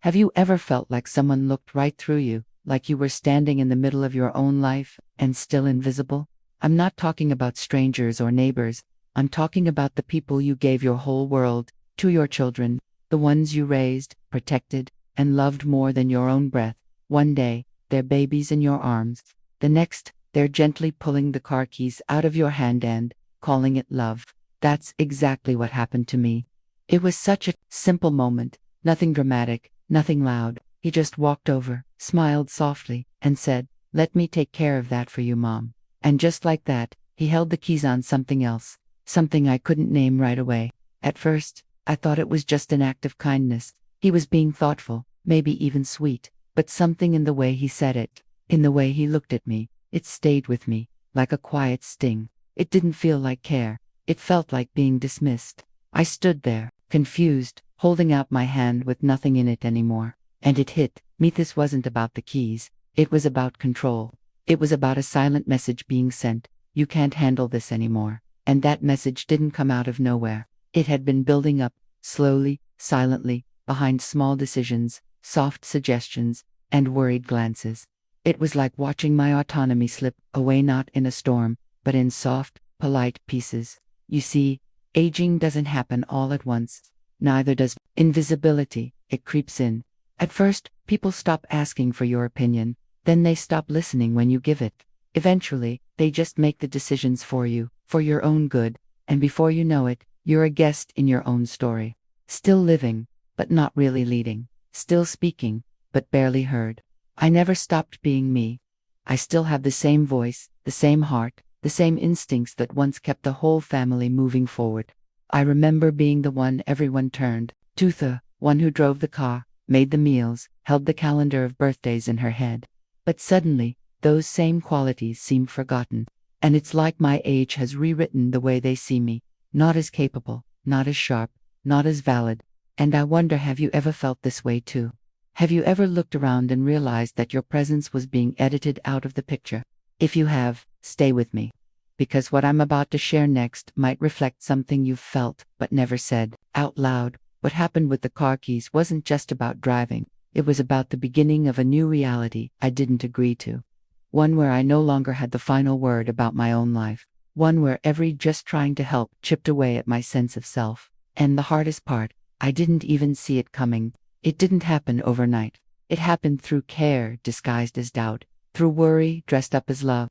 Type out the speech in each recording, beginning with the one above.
Have you ever felt like someone looked right through you, like you were standing in the middle of your own life, and still invisible? I'm not talking about strangers or neighbors. I'm talking about the people you gave your whole world to, your children, the ones you raised, protected, and loved more than your own breath. One day, they're babies in your arms. The next, they're gently pulling the car keys out of your hand and calling it love. That's exactly what happened to me. It was such a simple moment, nothing dramatic, nothing loud. He just walked over, smiled softly, and said, "Let me take care of that for you, Mom." And just like that, he held the keys on something else, something I couldn't name right away. At first, I thought it was just an act of kindness. He was being thoughtful, maybe even sweet, but something in the way he said it, in the way he looked at me, it stayed with me, like a quiet sting. It didn't feel like care. It felt like being dismissed. I stood there, confused, holding out my hand with nothing in it anymore. And it hit me. This wasn't about the keys. It was about control. It was about a silent message being sent. You can't handle this anymore. And that message didn't come out of nowhere. It had been building up, slowly, silently, behind small decisions, soft suggestions, and worried glances. It was like watching my autonomy slip away, not in a storm, but in soft, polite pieces. You see, aging doesn't happen all at once. Neither does invisibility. It creeps in. At first, people stop asking for your opinion. Then they stop listening when you give it. Eventually, they just make the decisions for you, for your own good, and before you know it, you're a guest in your own story. Still living, but not really leading. Still speaking, but barely heard. I never stopped being me. I still have the same voice, the same heart, the same instincts that once kept the whole family moving forward. I remember being the one everyone turned to, the one who drove the car, made the meals, held the calendar of birthdays in her head. But suddenly, those same qualities seem forgotten. And it's like my age has rewritten the way they see me. Not as capable, not as sharp, not as valid. And I wonder, have you ever felt this way too? Have you ever looked around and realized that your presence was being edited out of the picture? If you have, stay with me. Because what I'm about to share next might reflect something you've felt, but never said out loud. What happened with the car keys wasn't just about driving. It was about the beginning of a new reality I didn't agree to. One where I no longer had the final word about my own life. One where every just trying to help chipped away at my sense of self. And the hardest part, I didn't even see it coming. It didn't happen overnight. It happened through care disguised as doubt, through worry dressed up as love.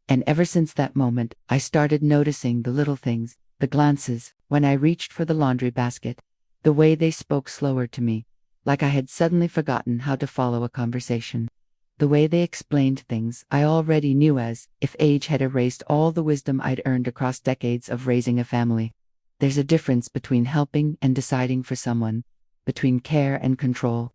And ever since that moment, I started noticing the little things, the glances, when I reached for the laundry basket, the way they spoke slower to me, like I had suddenly forgotten how to follow a conversation. The way they explained things I already knew, as if age had erased all the wisdom I'd earned across decades of raising a family. There's a difference between helping and deciding for someone, between care and control.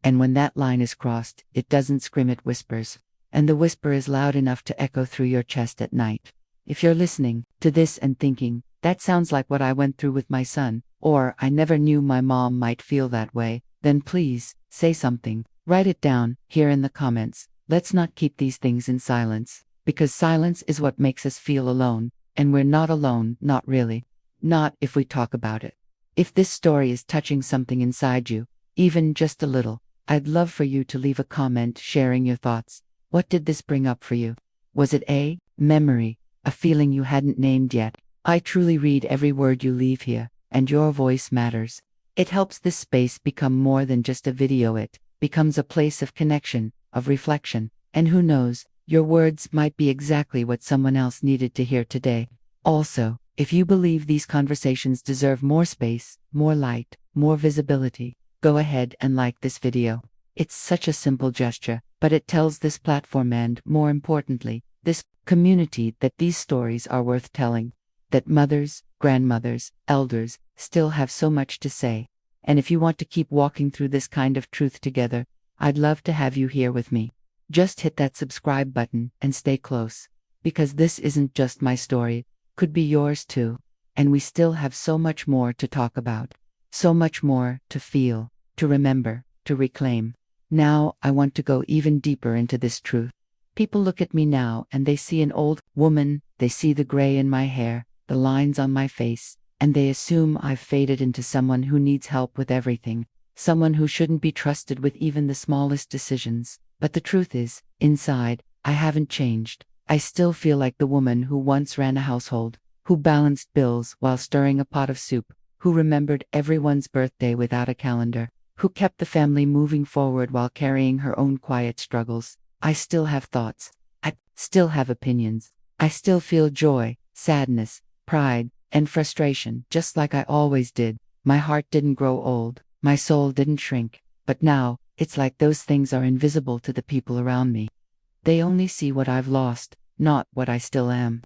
And when that line is crossed, it doesn't scream, it whispers. And the whisper is loud enough to echo through your chest at night. If you're listening to this and thinking, that sounds like what I went through with my son, or I never knew my mom might feel that way, then please, say something. Write it down, here in the comments. Let's not keep these things in silence, because silence is what makes us feel alone, and we're not alone, not really. Not if we talk about it. If this story is touching something inside you, even just a little, I'd love for you to leave a comment sharing your thoughts. What did this bring up for you? Was it a memory, a feeling you hadn't named yet? I truly read every word you leave here, and your voice matters. It helps this space become more than just a video. It becomes a place of connection, of reflection, and who knows, your words might be exactly what someone else needed to hear today. Also, if you believe these conversations deserve more space, more light, more visibility, go ahead and like this video. It's such a simple gesture, but it tells this platform and, more importantly, this community that these stories are worth telling. That mothers, grandmothers, elders still have so much to say. And if you want to keep walking through this kind of truth together, I'd love to have you here with me. Just hit that subscribe button and stay close. Because this isn't just my story, could be yours too. And we still have so much more to talk about. So much more to feel, to remember, to reclaim. Now, I want to go even deeper into this truth. People look at me now and they see an old woman, they see the gray in my hair, the lines on my face, and they assume I've faded into someone who needs help with everything. someone who shouldn't be trusted with even the smallest decisions. But the truth is, inside, I haven't changed. I still feel like the woman who once ran a household, who balanced bills while stirring a pot of soup, who remembered everyone's birthday without a calendar, who kept the family moving forward while carrying her own quiet struggles. I still have thoughts. I still have opinions. I still feel joy, sadness, pride, and frustration, just like I always did. My heart didn't grow old. My soul didn't shrink. But now, it's like those things are invisible to the people around me. They only see what I've lost, not what I still am.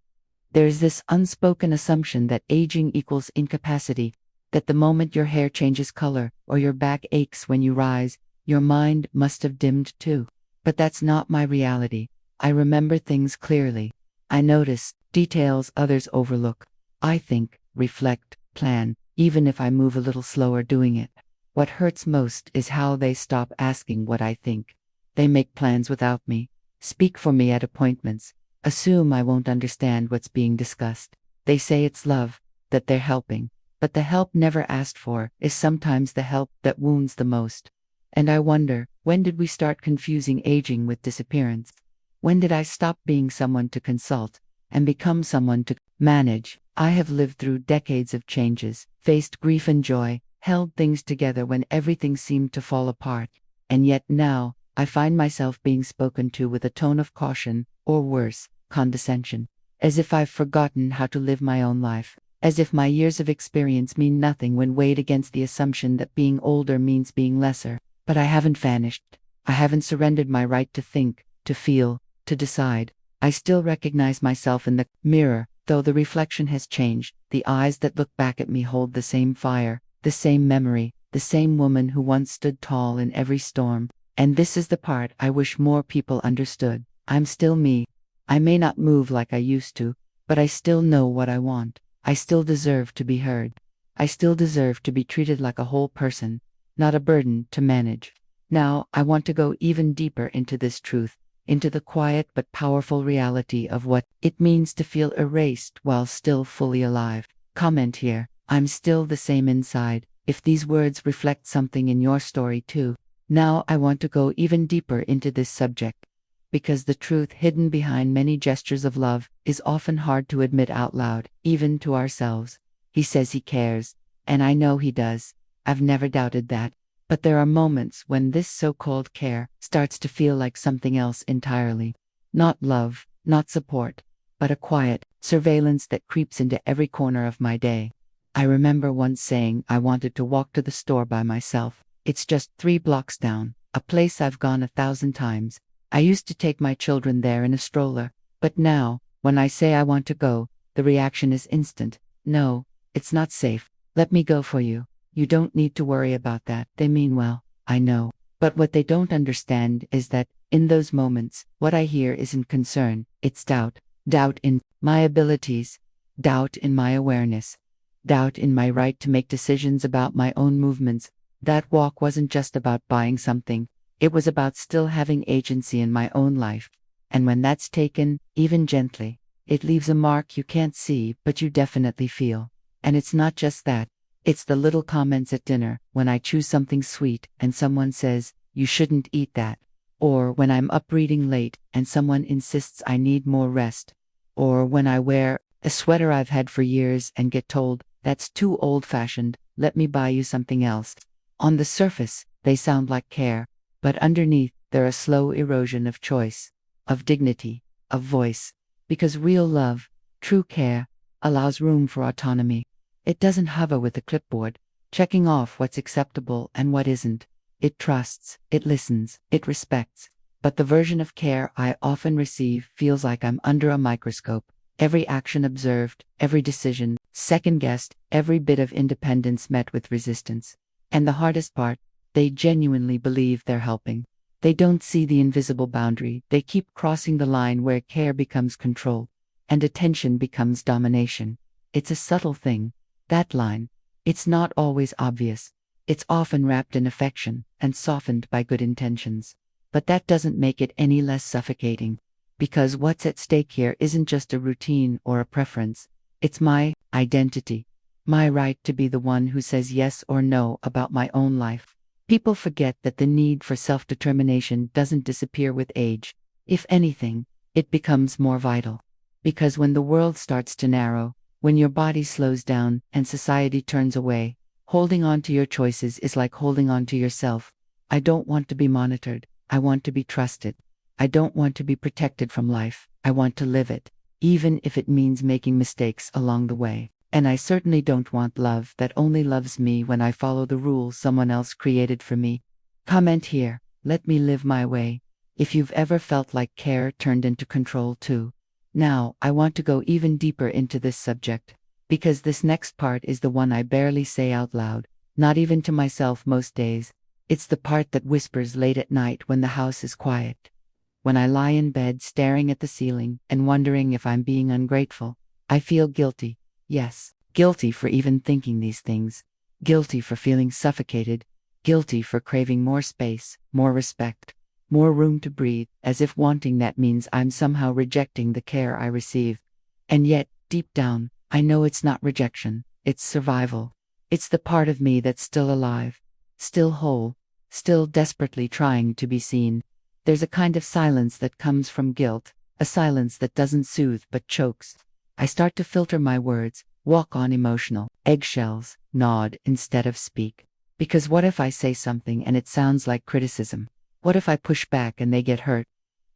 There's this unspoken assumption that aging equals incapacity, that the moment your hair changes color or your back aches when you rise, your mind must have dimmed too. But that's not my reality. I remember things clearly. I notice details others overlook. I think, reflect, plan, even if I move a little slower doing it. What hurts most is how they stop asking what I think. They make plans without me, speak for me at appointments, assume I won't understand what's being discussed. They say it's love, that they're helping, but the help never asked for is sometimes the help that wounds the most. And I wonder, when did we start confusing aging with disappearance? When did I stop being someone to consult and become someone to manage? I have lived through decades of changes, faced grief and joy, held things together when everything seemed to fall apart, and yet now, I find myself being spoken to with a tone of caution, or worse, condescension, as if I've forgotten how to live my own life, as if my years of experience mean nothing when weighed against the assumption that being older means being lesser. But I haven't vanished. I haven't surrendered my right to think, to feel, to decide. I still recognize myself in the mirror, though the reflection has changed. The eyes that look back at me hold the same fire, the same memory, the same woman who once stood tall in every storm. And this is the part I wish more people understood. I'm still me. I may not move like I used to, but I still know what I want. I still deserve to be heard. I still deserve to be treated like a whole person, not a burden to manage. Now, I want to go even deeper into this truth, into the quiet but powerful reality of what it means to feel erased while still fully alive. Comment here. I'm still the same inside, if these words reflect something in your story too. Now I want to go even deeper into this subject, because the truth hidden behind many gestures of love is often hard to admit out loud, even to ourselves. He says he cares, and I know he does. I've never doubted that. But there are moments when this so-called care starts to feel like something else entirely. Not love, not support, but a quiet surveillance that creeps into every corner of my day. I remember once saying I wanted to walk to the store by myself. It's just 3 blocks down, a place I've gone 1,000 times. I used to take my children there in a stroller, but now, when I say I want to go, the reaction is instant. No, it's not safe. Let me go for you. You don't need to worry about that. They mean well, I know. But what they don't understand is that, in those moments, what I hear isn't concern, it's doubt. Doubt in my abilities, doubt in my awareness, doubt in my right to make decisions about my own movements. That walk wasn't just about buying something, it was about still having agency in my own life. And when that's taken, even gently, it leaves a mark you can't see, but you definitely feel. And it's not just that. It's the little comments at dinner, when I choose something sweet and someone says, "You shouldn't eat that." Or when I'm up reading late and someone insists I need more rest. Or when I wear a sweater I've had for years and get told, "That's too old-fashioned, let me buy you something else." On the surface, they sound like care, but underneath, they're a slow erosion of choice, of dignity, of voice. Because real love, true care, allows room for autonomy. It doesn't hover with a clipboard, checking off what's acceptable and what isn't. It trusts, it listens, it respects. But the version of care I often receive feels like I'm under a microscope. Every action observed, every decision second-guessed, every bit of independence met with resistance. And the hardest part, they genuinely believe they're helping. They don't see the invisible boundary. They keep crossing the line where care becomes control, and attention becomes domination. It's a subtle thing. That line. It's not always obvious. It's often wrapped in affection and softened by good intentions. But that doesn't make it any less suffocating. Because what's at stake here isn't just a routine or a preference. It's my identity. My right to be the one who says yes or no about my own life. People forget that the need for self-determination doesn't disappear with age. If anything, it becomes more vital. Because when the world starts to narrow, when your body slows down and society turns away, holding on to your choices is like holding on to yourself. I don't want to be monitored. I want to be trusted. I don't want to be protected from life. I want to live it, even if it means making mistakes along the way. And I certainly don't want love that only loves me when I follow the rules someone else created for me. Comment here. Let me live my way. If you've ever felt like care turned into control too. Now, I want to go even deeper into this subject, because this next part is the one I barely say out loud, not even to myself most days. It's the part that whispers late at night when the house is quiet. When I lie in bed staring at the ceiling and wondering if I'm being ungrateful, I feel guilty. Yes, guilty for even thinking these things. Guilty for feeling suffocated. Guilty for craving more space, more respect, more room to breathe, as if wanting that means I'm somehow rejecting the care I receive. And yet, deep down, I know it's not rejection, it's survival. It's the part of me that's still alive, still whole, still desperately trying to be seen. There's a kind of silence that comes from guilt, a silence that doesn't soothe but chokes. I start to filter my words, walk on emotional eggshells, nod instead of speak. Because what if I say something and it sounds like criticism? What if I push back and they get hurt?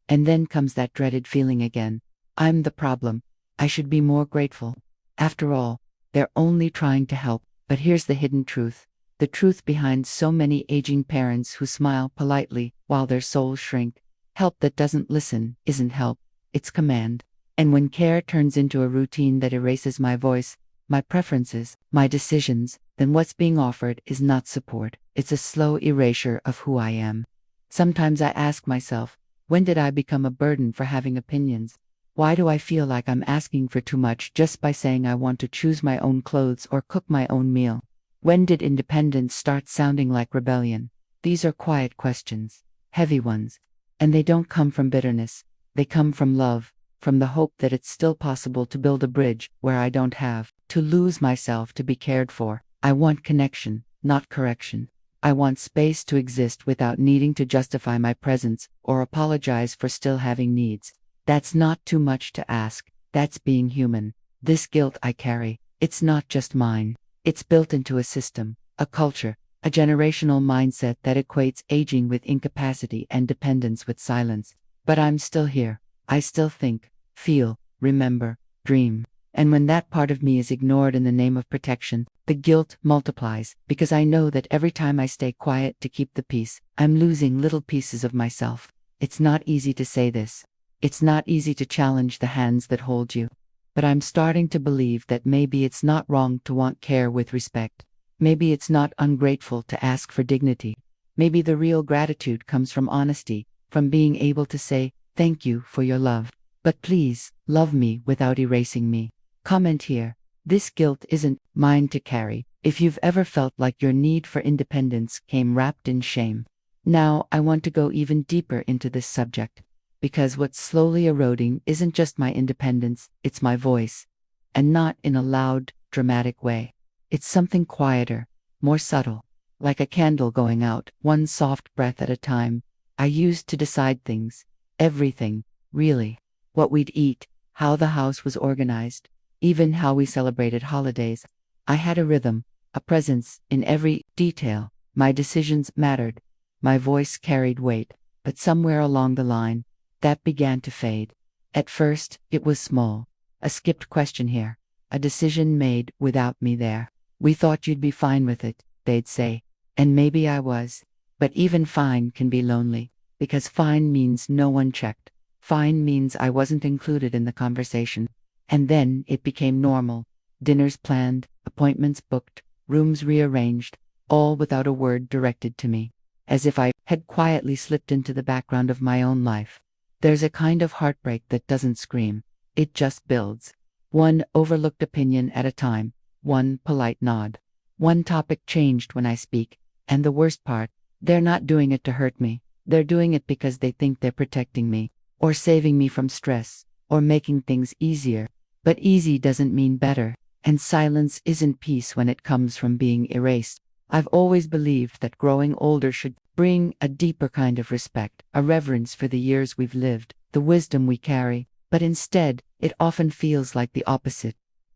And then comes that dreaded feeling again. I'm the problem. I should be more grateful. After all, they're only trying to help. But here's the hidden truth. The truth behind so many aging parents who smile politely while their souls shrink. Help that doesn't listen isn't help, it's command. And when care turns into a routine that erases my voice, my preferences, my decisions, then what's being offered is not support, it's a slow erasure of who I am. Sometimes I ask myself, when did I become a burden for having opinions? Why do I feel like I'm asking for too much just by saying I want to choose my own clothes or cook my own meal? When did independence start sounding like rebellion? These are quiet questions, heavy ones, and they don't come from bitterness. They come from love, from the hope that it's still possible to build a bridge where I don't have to lose myself to be cared for. I want connection, not correction. I want space to exist without needing to justify my presence or apologize for still having needs. That's not too much to ask. That's being human. This guilt I carry, it's not just mine. It's built into a system, a culture, a generational mindset that equates aging with incapacity and dependence with silence. But I'm still here. I still think, feel, remember, dream. And when that part of me is ignored in the name of protection, the guilt multiplies, because I know that every time I stay quiet to keep the peace, I'm losing little pieces of myself. It's not easy to say this. It's not easy to challenge the hands that hold you. But I'm starting to believe that maybe it's not wrong to want care with respect. Maybe it's not ungrateful to ask for dignity. Maybe the real gratitude comes from honesty, from being able to say, thank you for your love. But please, love me without erasing me. Comment here. This guilt isn't mine to carry. If you've ever felt like your need for independence came wrapped in shame. Now, I want to go even deeper into this subject. Because what's slowly eroding isn't just my independence, it's my voice. And not in a loud, dramatic way. It's something quieter, more subtle. Like a candle going out, one soft breath at a time. I used to decide things. Everything, really. What we'd eat, how the house was organized, even how we celebrated holidays. I had a rhythm, a presence in every detail. My decisions mattered. My voice carried weight. But somewhere along the line, that began to fade. At first, it was small. A skipped question here. A decision made without me there. We thought you'd be fine with it, they'd say. And maybe I was. But even fine can be lonely. Because fine means no one checked. Fine means I wasn't included in the conversation. And then it became normal. Dinners planned, appointments booked, rooms rearranged, all without a word directed to me. As if I had quietly slipped into the background of my own life. There's a kind of heartbreak that doesn't scream. It just builds. One overlooked opinion at a time. One polite nod. One topic changed when I speak. And the worst part, they're not doing it to hurt me. They're doing it because they think they're protecting me. Or saving me from stress. Or making things easier. But easy doesn't mean better. And silence isn't peace when it comes from being erased. I've always believed that growing older should bring a deeper kind of respect, a reverence for the years we've lived, the wisdom we carry, but instead, it often feels like the opposite.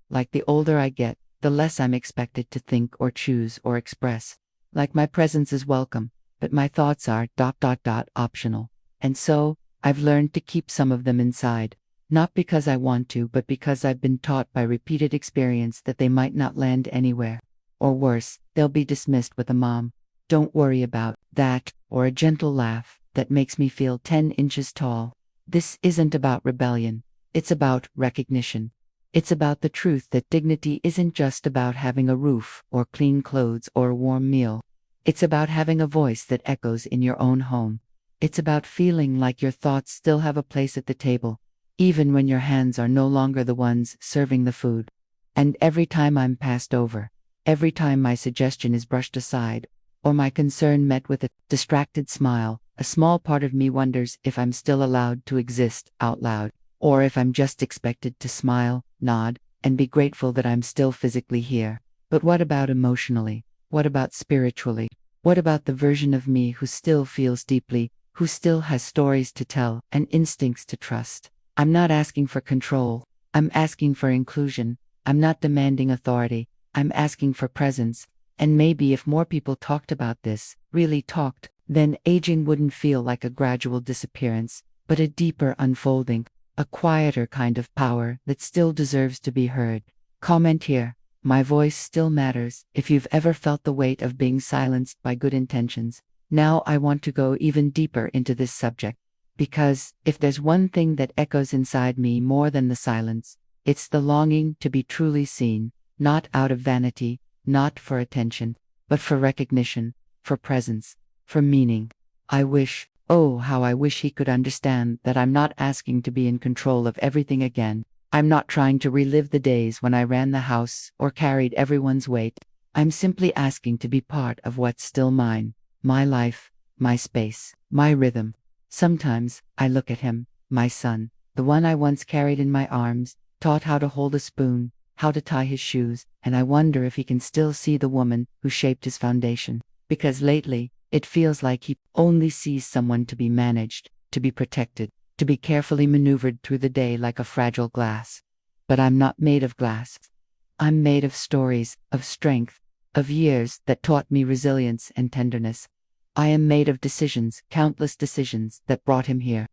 Like the older I get, the less I'm expected to think or choose or express. Like my presence is welcome, but my thoughts are optional. And so, I've learned to keep some of them inside. Not because I want to, but because I've been taught by repeated experience that they might not land anywhere. Or worse, they'll be dismissed with a "Mom, don't worry about that," or a gentle laugh that makes me feel 10 inches tall. This isn't about rebellion. It's about recognition. It's about the truth that dignity isn't just about having a roof, or clean clothes, or a warm meal. It's about having a voice that echoes in your own home. It's about feeling like your thoughts still have a place at the table, even when your hands are no longer the ones serving the food. And every time I'm passed over, every time my suggestion is brushed aside, or my concern met with a distracted smile, a small part of me wonders if I'm still allowed to exist out loud, or if I'm just expected to smile, nod, and be grateful that I'm still physically here. But what about emotionally? What about spiritually? What about the version of me who still feels deeply, who still has stories to tell and instincts to trust? I'm not asking for control. I'm asking for inclusion. I'm not demanding authority. I'm asking for presence. And maybe if more people talked about this, really talked, then aging wouldn't feel like a gradual disappearance, but a deeper unfolding, a quieter kind of power that still deserves to be heard. Comment here. My voice still matters if you've ever felt the weight of being silenced by good intentions. Now I want to go even deeper into this subject. Because, if there's one thing that echoes inside me more than the silence, it's the longing to be truly seen, not out of vanity, not for attention, but for recognition, for presence, for meaning. I wish, oh how I wish he could understand that I'm not asking to be in control of everything again. I'm not trying to relive the days when I ran the house or carried everyone's weight. I'm simply asking to be part of what's still mine, my life, my space, my rhythm. Sometimes, I look at him, my son, the one I once carried in my arms, taught how to hold a spoon, how to tie his shoes, and I wonder if he can still see the woman who shaped his foundation. Because lately, it feels like he only sees someone to be managed, to be protected, to be carefully maneuvered through the day like a fragile glass. But I'm not made of glass. I'm made of stories, of strength, of years that taught me resilience and tenderness. I am made of decisions, countless decisions, that brought him here,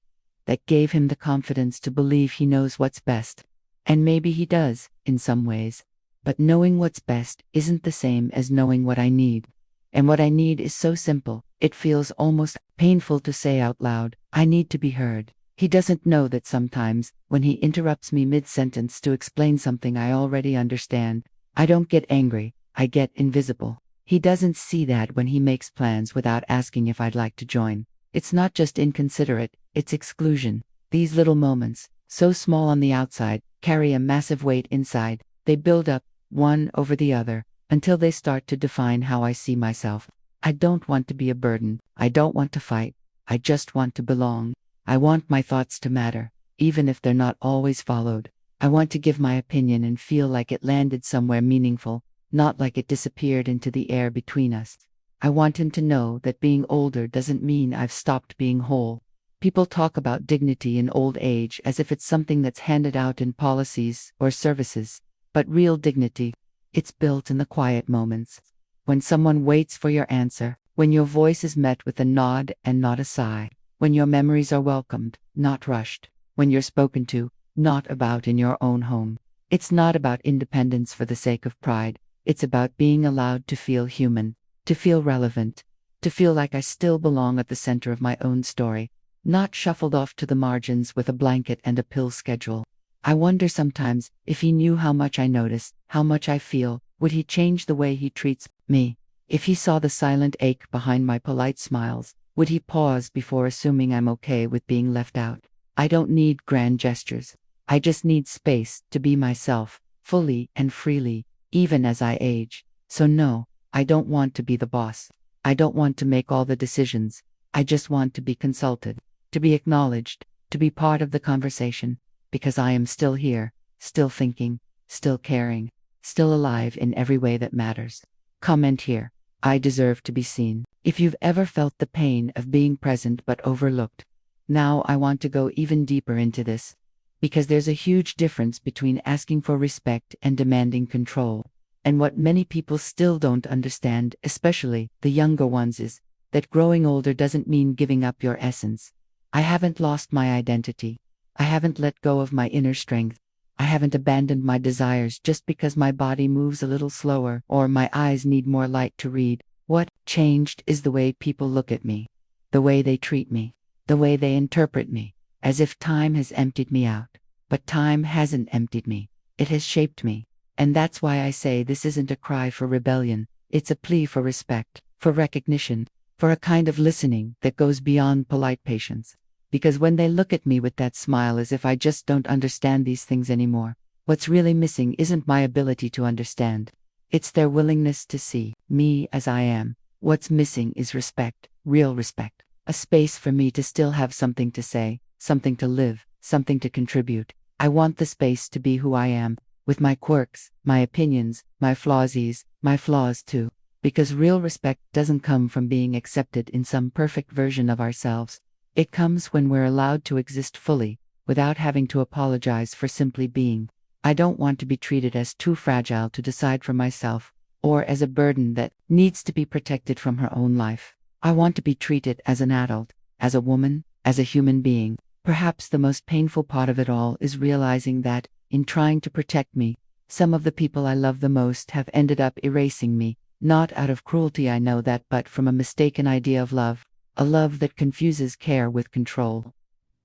that gave him the confidence to believe he knows what's best. And maybe he does, in some ways. But knowing what's best isn't the same as knowing what I need. And what I need is so simple, it feels almost painful to say out loud. I need to be heard. He doesn't know that sometimes, when he interrupts me mid-sentence to explain something I already understand, I don't get angry, I get invisible. He doesn't see that when he makes plans without asking if I'd like to join. It's not just inconsiderate, it's exclusion. These little moments, so small on the outside, carry a massive weight inside. They build up, one over the other, until they start to define how I see myself. I don't want to be a burden. I don't want to fight. I just want to belong. I want my thoughts to matter, even if they're not always followed. I want to give my opinion and feel like it landed somewhere meaningful, not like it disappeared into the air between us. I want him to know that being older doesn't mean I've stopped being whole. People talk about dignity in old age as if it's something that's handed out in policies or services. But real dignity, it's built in the quiet moments. When someone waits for your answer, when your voice is met with a nod and not a sigh, when your memories are welcomed, not rushed, when you're spoken to, not about in your own home. It's not about independence for the sake of pride. It's about being allowed to feel human, to feel relevant, to feel like I still belong at the center of my own story, not shuffled off to the margins with a blanket and a pill schedule. I wonder sometimes, if he knew how much I notice, how much I feel, would he change the way he treats me? If he saw the silent ache behind my polite smiles, would he pause before assuming I'm okay with being left out? I don't need grand gestures. I just need space to be myself, fully and freely, even as I age. So no, I don't want to be the boss. I don't want to make all the decisions. I just want to be consulted, to be acknowledged, to be part of the conversation, because I am still here, still thinking, still caring, still alive in every way that matters. Comment here. I deserve to be seen. If you've ever felt the pain of being present but overlooked, now I want to go even deeper into this. Because there's a huge difference between asking for respect and demanding control. And what many people still don't understand, especially the younger ones, is that growing older doesn't mean giving up your essence. I haven't lost my identity. I haven't let go of my inner strength. I haven't abandoned my desires just because my body moves a little slower or my eyes need more light to read. What changed is the way people look at me, the way they treat me, the way they interpret me, as if time has emptied me out. But time hasn't emptied me. It has shaped me. And that's why I say this isn't a cry for rebellion. It's a plea for respect, for recognition, for a kind of listening that goes beyond polite patience. Because when they look at me with that smile as if I just don't understand these things anymore, what's really missing isn't my ability to understand. It's their willingness to see me as I am. What's missing is respect, real respect. A space for me to still have something to say, something to live, something to contribute. I want the space to be who I am, with my quirks, my opinions, my flawsies, my flaws too. Because real respect doesn't come from being accepted in some perfect version of ourselves. It comes when we're allowed to exist fully, without having to apologize for simply being. I don't want to be treated as too fragile to decide for myself, or as a burden that needs to be protected from her own life. I want to be treated as an adult, as a woman, as a human being. Perhaps the most painful part of it all is realizing that, in trying to protect me, some of the people I love the most have ended up erasing me, not out of cruelty, I know that, but from a mistaken idea of love. A love that confuses care with control.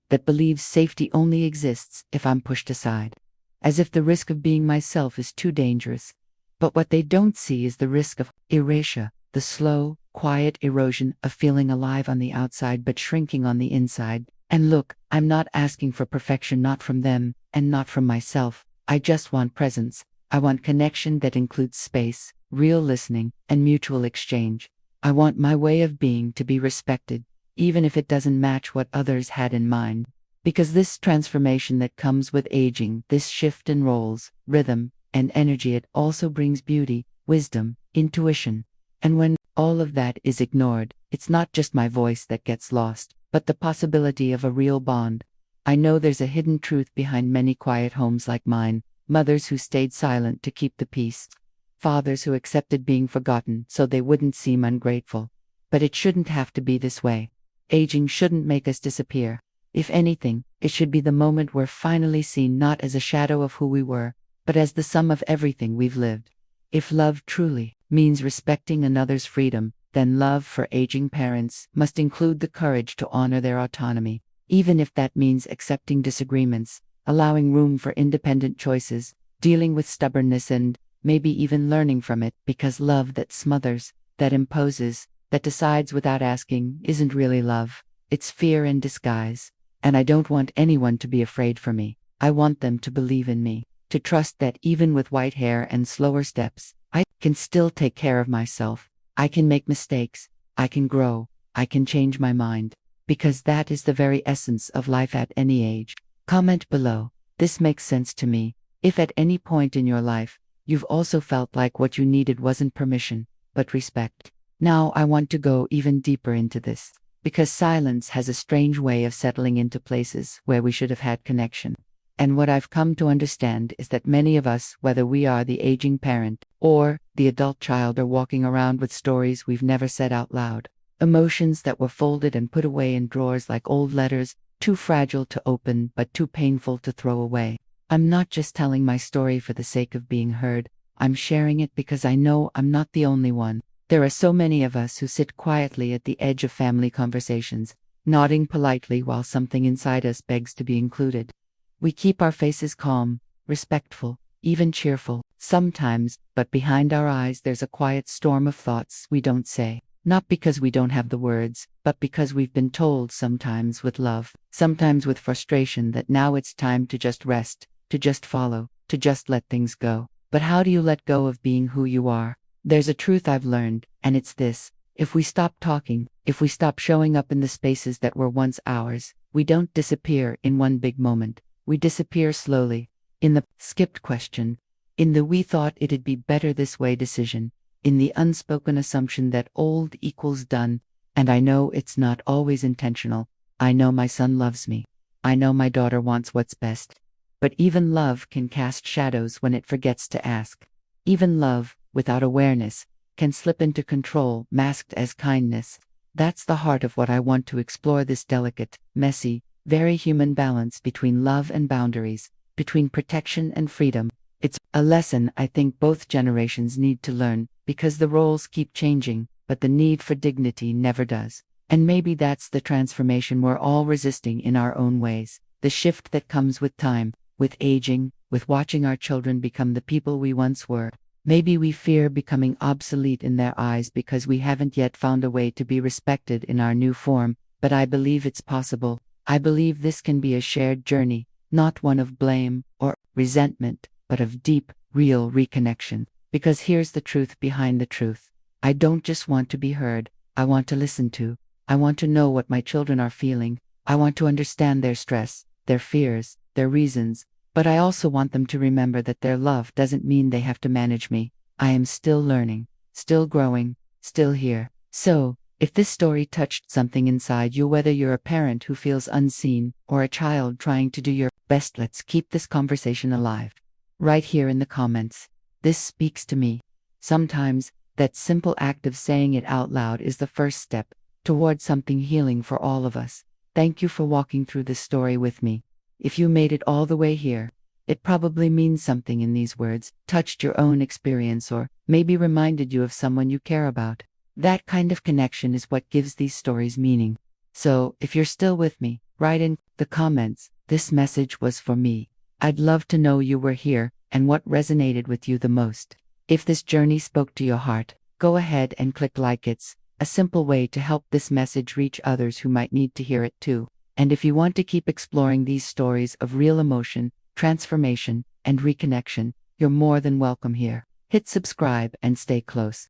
That believes safety only exists if I'm pushed aside. As if the risk of being myself is too dangerous. But what they don't see is the risk of erasure, the slow, quiet erosion of feeling alive on the outside but shrinking on the inside. And look, I'm not asking for perfection, not from them, and not from myself. I just want presence. I want connection that includes space, real listening, and mutual exchange. I want my way of being to be respected, even if it doesn't match what others had in mind. Because this transformation that comes with aging, this shift in roles, rhythm, and energy, it also brings beauty, wisdom, intuition. And when all of that is ignored, it's not just my voice that gets lost, but the possibility of a real bond. I know there's a hidden truth behind many quiet homes like mine, mothers who stayed silent to keep the peace. Fathers who accepted being forgotten so they wouldn't seem ungrateful. But it shouldn't have to be this way. Aging shouldn't make us disappear. If anything, it should be the moment we're finally seen not as a shadow of who we were, but as the sum of everything we've lived. If love truly means respecting another's freedom, then love for aging parents must include the courage to honor their autonomy, even if that means accepting disagreements, allowing room for independent choices, dealing with stubbornness and maybe even learning from it, because love that smothers, that imposes, that decides without asking, isn't really love. It's fear in disguise. And I don't want anyone to be afraid for me. I want them to believe in me, to trust that even with white hair and slower steps, I can still take care of myself. I can make mistakes. I can grow. I can change my mind. Because that is the very essence of life at any age. Comment below. This makes sense to me. If at any point in your life, you've also felt like what you needed wasn't permission, but respect. Now I want to go even deeper into this, because silence has a strange way of settling into places where we should have had connection. And what I've come to understand is that many of us, whether we are the aging parent or the adult child, are walking around with stories we've never said out loud. Emotions that were folded and put away in drawers like old letters, too fragile to open but too painful to throw away. I'm not just telling my story for the sake of being heard. I'm sharing it because I know I'm not the only one. There are so many of us who sit quietly at the edge of family conversations, nodding politely while something inside us begs to be included. We keep our faces calm, respectful, even cheerful, sometimes, but behind our eyes there's a quiet storm of thoughts we don't say. Not because we don't have the words, but because we've been told, sometimes with love, sometimes with frustration, that now it's time to just rest, to just follow, to just let things go. But how do you let go of being who you are? There's a truth I've learned, and it's this. If we stop talking, if we stop showing up in the spaces that were once ours, we don't disappear in one big moment. We disappear slowly. In the skipped question, in the we thought it'd be better this way decision, in the unspoken assumption that old equals done, and I know it's not always intentional. I know my son loves me. I know my daughter wants what's best. But even love can cast shadows when it forgets to ask. Even love, without awareness, can slip into control, masked as kindness. That's the heart of what I want to explore, this delicate, messy, very human balance between love and boundaries, between protection and freedom. It's a lesson I think both generations need to learn, because the roles keep changing, but the need for dignity never does. And maybe that's the transformation we're all resisting in our own ways, the shift that comes with time, with aging, with watching our children become the people we once were. Maybe we fear becoming obsolete in their eyes because we haven't yet found a way to be respected in our new form, but I believe it's possible. I believe this can be a shared journey, not one of blame or resentment, but of deep, real reconnection. Because here's the truth behind the truth. I don't just want to be heard, I want to listen to. I want to know what my children are feeling. I want to understand their stress, their fears, their reasons. But I also want them to remember that their love doesn't mean they have to manage me. I am still learning, still growing, still here. So, if this story touched something inside you, whether you're a parent who feels unseen or a child trying to do your best, let's keep this conversation alive. Right here in the comments. This speaks to me. Sometimes, that simple act of saying it out loud is the first step toward something healing for all of us. Thank you for walking through this story with me. If you made it all the way here, it probably means something in these words, touched your own experience, or maybe reminded you of someone you care about. That kind of connection is what gives these stories meaning. So, if you're still with me, write in the comments, "This message was for me." I'd love to know you were here and what resonated with you the most. If this journey spoke to your heart, go ahead and click like. It's a simple way to help this message reach others who might need to hear it too. And if you want to keep exploring these stories of real emotion, transformation, and reconnection, you're more than welcome here. Hit subscribe and stay close.